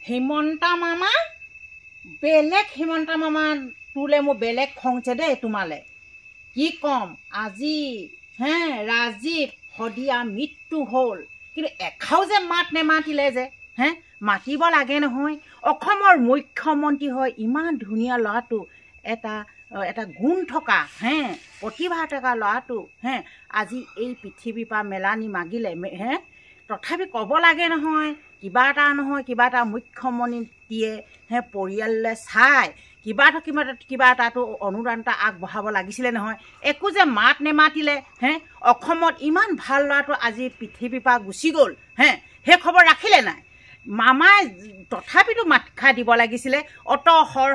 হিমন্ত মামা বেলেগ হিমন্ত মামা তোলে মোৰ বেলেগ খংছে দেই তোমালে কি কম আজি ৰাজীৱ শদিয়া মৃত্যু হ'ল কিন্তু এখাও যে মাত নেমাতিলে যে মাতিব লাগে নহয় অসমৰ মুখ্যমন্ত্ৰী হয় ইমান ধুনীয়া ল'ৰাটো এটা গুণ থকা প্ৰতিভা থকা ল'ৰাটো আজি এই পৃথিৱীৰ পৰা মেলানি মাগিলে তথাপি ক'ব লাগে নহয় কিবা এটা মুখ্যমন্ত্ৰীয়ে পৰিয়াললৈ চাই কিবা এটাতো অনুদান এটা আগবঢ়াব লাগিছিলে নহয় একো যে মাত নেমাতিলে অসমত ইমান ভাল ল'ৰাটো আজি পৃথিৱীৰ পৰা গুচি গ'ল সেই খবৰ ৰাখিলে নাই মামাই তথাপিতো মাত খাই দিব লাগিছিলে অত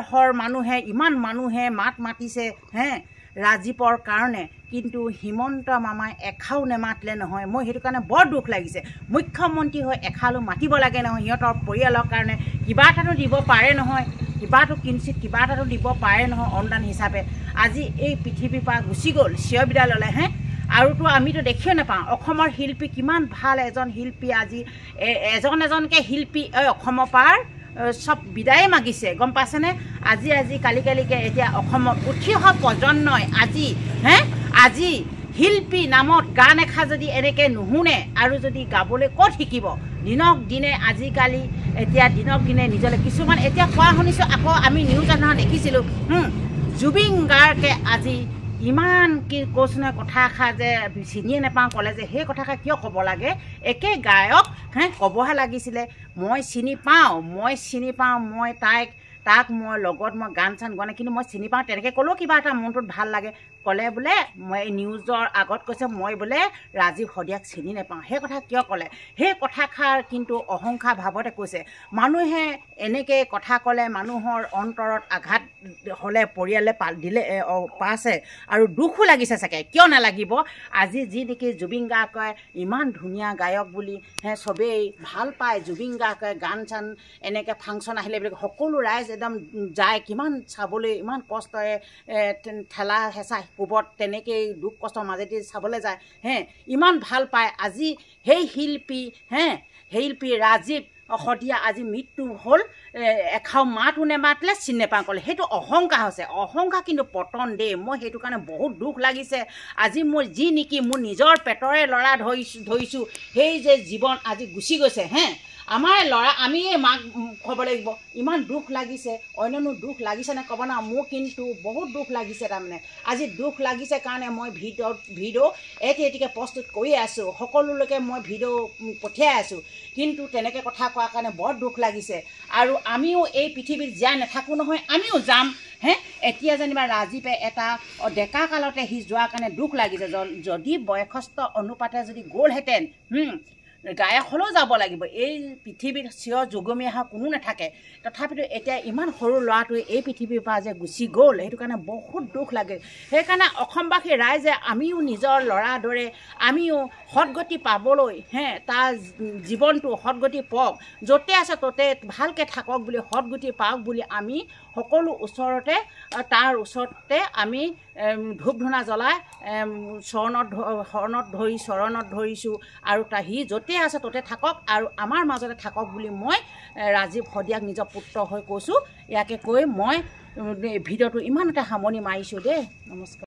হৰ মানুহে ইমান মানুহে মাত মাতিছে ৰাজীৱৰ কাৰণে কিন্তু হিমন্ত মামাই এখাও নেমাতিলে নহয় মই সেইটো কাৰণে বৰ দুখ লাগিছে মুখ্যমন্ত্ৰী হৈ এখালো মাতিব লাগে নহয় সিহঁতৰ পৰিয়ালৰ কাৰণে কিবা এটাতো দিব পাৰে নহয় কিবা এটাতো দিব পাৰে নহয় অনুদান হিচাপে আজি এই পৃথিৱীৰ পৰা গুচি গ'ল চিয় বিদ্যালয়লৈ আৰুতো আমিতো দেখিও নাপাওঁ অসমৰ শিল্পী কিমান ভাল এজন শিল্পী আজি এজনকৈ শিল্পী অসমৰ পৰা সব বিদায়ে মাগিছে গম পাইছেনে আজি কালিকে এতিয়া অসমত উঠি অহা প্ৰজন্মই আজি শিল্পী নামত গান এষাৰ যদি এনেকৈ নুশুনে আৰু যদি গাবলৈ ক'ত শিকিব দিনক দিনে আজিকালি এতিয়া দিনক দিনে নিজলৈ কিছুমান এতিয়া কোৱা শুনিছোঁ আকৌ আমি নিউজ আধাৰত দেখিছিলোঁ জুবিন গাৰ্গে আজি ইমান কি কৈছোঁ নহয় কথা এষাৰ যে চিনিয়ে নাপাওঁ ক'লে যে সেই কথাষাৰ কিয় ক'ব লাগে একে গায়ক ক'বহে লাগিছিলে মই চিনি পাওঁ মই তাক মই লগত মই গান চান গোৱা নাই কিন্তু মই চিনি পাওঁ তেনেকৈ ক'লেও কিবা এটা মনটোত ভাল লাগে ক'লে বোলে মই নিউজৰ আগত কৈছে মই বোলে ৰাজীৱ শদিয়াক চিনি নাপাওঁ সেই কথা কিয় ক'লে সেই কথাষাৰ কিন্তু অহংকাৰ ভাৱতে কৈছে মানুহে এনেকৈ কথা ক'লে মানুহৰ অন্তৰত আঘাত হ'লে পৰিয়ালে দিলে পাইছে আৰু দুখো লাগিছে চাগে কিয় নালাগিব আজি যি নেকি জুবিন গাৰ্গে ইমান ধুনীয়া গায়ক বুলি চবেই ভাল পায় জুবিন গাৰ্গে গান চান এনেকৈ ফাংচন আহিলে বুলি সকলো ৰাইজ একদম যায় কিমান চাবলৈ ইমান কষ্টৰে ঠেলা হেঁচা কোবত তেনেকৈ দুখ কষ্টৰ মাজেদি চাবলৈ যায় ইমান ভাল পায় আজি সেই শিল্পী ৰাজীৱ শদিয়া আজি মৃত্যু হ'ল এখাও মাতো নেমাতিলে চিনি নেপাওঁ ক'লে সেইটো অহংকাৰ হৈছে অহংকাৰ কিন্তু পতন দেই মই সেইটো কাৰণে বহুত দুখ লাগিছে আজি মোৰ যি নেকি মোৰ নিজৰ পেটৰে ল'ৰা ধৰিছোঁ সেই যে জীৱন আজি গুচি গৈছে আমাৰ ল'ৰা আমিয়ে মাক ক'ব লাগিব ইমান দুখ লাগিছে অন্যনো দুখ লাগিছে নে ক'ব না মোৰ কিন্তু বহুত দুখ লাগিছে তাৰমানে আজি দুখ লাগিছে কাৰণে মই ভিডিঅ' এটিকে প্ৰস্তুত কৰি আছোঁ সকলোলৈকে মই ভিডিঅ' পঠিয়াই আছোঁ কিন্তু তেনেকৈ কথা কোৱাৰ কাৰণে বৰ দুখ লাগিছে আৰু আমিও এই পৃথিৱীত জীয়াই নাথাকোঁ নহয় আমিও যাম এতিয়া যেনিবা ৰাজীৱে এটা ডেকা কালতে সি যোৱাৰ কাৰণে দুখ লাগিছে যদি বয়সস্থ অনুপাতে যদি গ'লহেঁতেন গায়ক হ'লেও যাব লাগিব এই পৃথিৱীত চিৰ যুগমীয়া হোৱা কোনো নাথাকে তথাপিতো এতিয়া ইমান সৰু ল'ৰাটোৱে এই পৃথিৱীৰ পৰা যে গুচি গ'ল সেইটো কাৰণে বহুত দুখ লাগে সেইকাৰণে অসমবাসী ৰাইজে আমিও নিজৰ ল'ৰা দৰে আমিও সদগতি পাবলৈ তাৰ জীৱনটো সদগতি পাওক য'তে আছে ত'তে ভালকৈ থাকক বুলি সদগতি পাওক বুলি আমি সকলো তাৰ ওচৰতে আমি ধূপ ধূনা জ্বলাই চৰণত ধৰিছোঁ আৰু সি য'তে আছে ত'তে থাকক আৰু আমাৰ মাজতে থাকক বুলি মই ৰাজীৱ শদিয়াক নিজৰ পুত্ৰ হৈ কৈছোঁ ইয়াকে কৈ মই ভিডিঅ'টো ইমানতে সামৰণি মাৰিছোঁ দেই নমস্কাৰ।